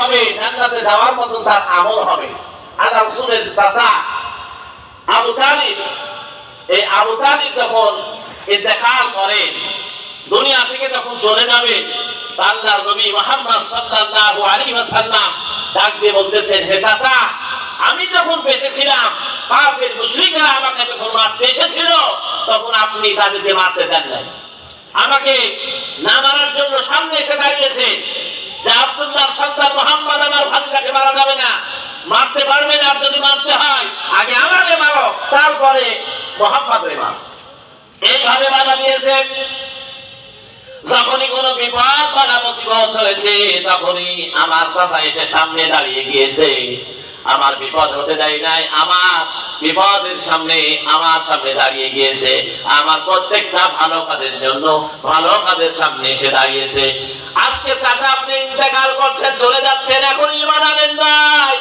হবে, জান্নাতে যাওয়ার মতো তার আমল হবে। আল্লাহ রাসূলের চাচা আবু তালিব, এই আবু তালিব যখন ইন্তেকাল করেন, দুনিয়া থেকে যখন চলে যাবে, আল্লাহর নবী মুহাম্মদ সাল্লাল্লাহু আলাইহি ওয়াসাল্লাম ডাক দিয়ে বলতেছেন, হে চাচা, আমি যখন বেঁচে ছিলাম কাফের মুশরিকরা আমাকে যখন মারতে এসেছিল তখন আপনি তাদেরকে মারতে দেন নাই। আমাকে না মারার জন্য সামনে এসে দাঁড়িয়েছে যে আব্দুল্লাহর সন্তান মুহাম্মদ আমার ভাতিজাকে মারা যাবে না, মারতে পারবে না, যদি মারতে হয় আগে আমাকে মারো, তারপরে মুহাম্মদকে মারো। এইভাবে বাধা দিয়েছেন। যখনই কোনো বিপদ বা মুসিবত হয়েছে তখনই আমার চাচা এসে সামনে দাঁড়িয়ে গিয়েছে, আমার বিপদ হতে দেয় নাই, আমার বিপদের সামনে আমার সামনে দাঁড়িয়ে গিয়েছে, আমার প্রত্যেকটা ভালো কাজের জন্য ভালো কাজের সামনে এসে দাঁড়িয়েছে। আজকে চাচা আপনি ইন্তেকাল করছেন, চলে যাচ্ছেন, এখন ঈমান আনেন নাই,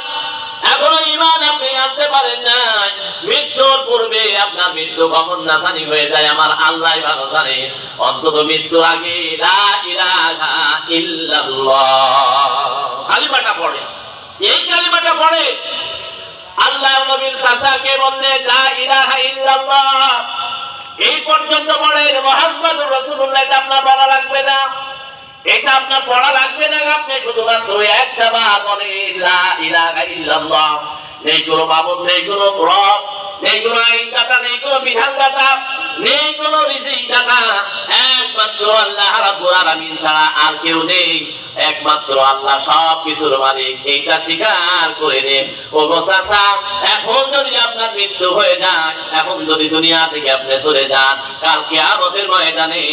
এখনো ঈমান আপনি আনতে পারেন নাই। মৃত্যুর পূর্বে আপনার মৃত্যু কখন নাসানি হয়ে যায় আমার আল্লাহই ভালো জানে। অন্তত মৃত্যুর আগে লা ইলাহা ইল্লাল্লাহ কালিমাটা পড়ে, এই কালিমাটা পড়ে আল্লাহর নবীর চাচাকে বললেন লা ইলাহা ইল্লাল্লাহ, এই পর্যন্ত পড়ে মুহাম্মাদুর রাসূলুল্লাহ। এটা আপনার বলা লাগবে না, এটা আপনার পড়া লাগবে না, আপনি শুধুমাত্র একটা বার বলেন লা ইলাহা ইল্লাল্লাহ। নেই কোনো মাবুদ, নেই কোনো রব, নেই কোনো আইনদাতা, নেই কোনো বিধানদাতা, নেই কোনো রিজিকদাতা, একমাত্র আল্লাহ রাব্বুল আলামিন ছাড়া আর কেউ নেই, একমাত্র আল্লাহ সব কিছুর মালিক। এইটা স্বীকার করে নেন। ওগো চাচা, এখন যদি আপনার মৃত্যু হয়ে যায়, এখন যদি দুনিয়া থেকে আপনি চলে যান, কাল কিয়ামতের ময়দানে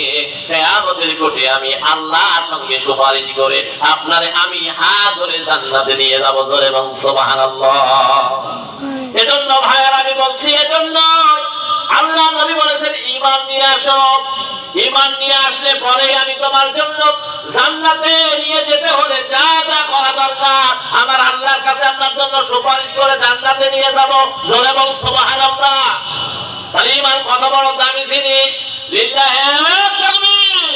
কিয়ামতের কোর্টে আমি আল্লাহর সঙ্গে সুপারিশ করে আপনারে আমি হাত ধরে জান্নাতে নিয়ে যাব। জোরে বলুন সুবহানাল্লাহ। এজন্য ভাইয়েরা আমি বলছি, এজন্য আল্লাহ নবী বলেছেন ঈমান নিয়ে আসো, ঈমান নিয়ে আসলে পরে আমি তোমার জন্য জান্নাতে নিয়ে যেতে হলে যা যা করা দরকার আমার আল্লাহর কাছে আপনার জন্য সুপারিশ করে জান্নাতে নিয়ে যাব। জোরে বল সুবহানাল্লাহ। তাহলে ঈমান কত বড় দামি জিনিস। লিল্লাহি তাকবীর,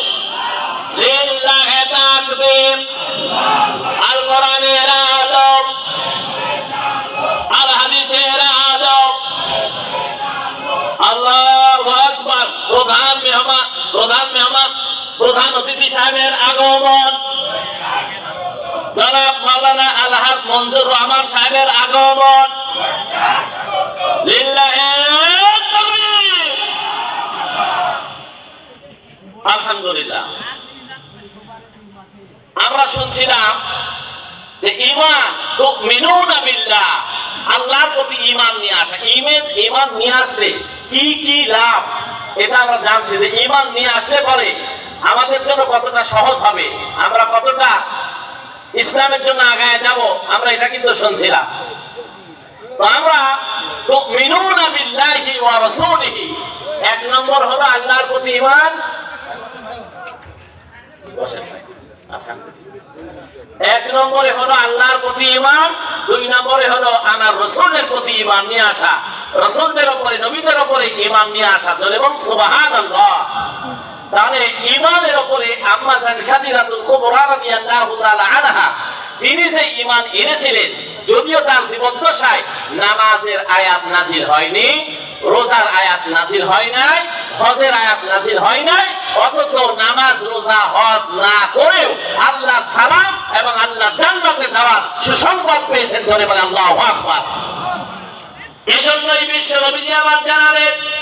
লিল্লাহি তাকবীর। আল কোরআনের আদব, আল হাদিসের আদব। আল্লাহু আকবার। প্রধান অতিথি সাহেবের আগমন, জনাব মাওলানা আলহাজ মঞ্জুর রহমান সাহেবের আগমন। লিল্লাহি তাকবীর। আলহামদুলিল্লাহ। আমরা শুনছিলাম যে ঈমান তুমিনুনা বিল্লাহ, আল্লাহর প্রতি ঈমান নিয়ে আসা। ঈমান নিয়ে আসলে কি কি লাভ এটা আমরা জানছি, যে ঈমান নিয়ে আসলে পরে আমাদের জন্য কতটা সহজ হবে, আমরা কতটা ইসলামের জন্য আগায় যাব, আমরা এটা কিন্তু শুনছিলাম। তো আমরা তুমিনুনা বিল্লাহি ওয়া রাসূলিহি, এক নম্বর হলো আল্লাহর প্রতি ঈমান। এক নম্বরে হলো আল্লাহর প্রতি ঈমান, দুই নম্বরে হলো আমার রাসূলের প্রতি ঈমান নিয়ে আসা, রাসূলদের উপরে নবীদের উপরে ঈমান নিয়ে আসা। বলুন সুবহানাল্লাহ। তাহলে ঈমানের উপরে আম্মা জান খাদিজাতুল কুবরা রাদিয়াল্লাহু তাআলা আনহা, তিনি যে ঈমান এনেছিলেন, যদিও তার জীবদ্দশায় নামাজের আয়াত নাযিল হয়নি, রোজার আয়াত নাযিল হয় নাই, হজের আয়াত নাযিল হয় নাই, অথচ নামাজ রোজা হজ না করেও আল্লাহর সালাম এবং আল্লাহর জান্নাতে যাওয়ার সুসংবাদ পেয়েছেন। ধরে বলেন আল্লাহু আকবার। এজন্যই বিশ্ব নবীজি আমার জানালেন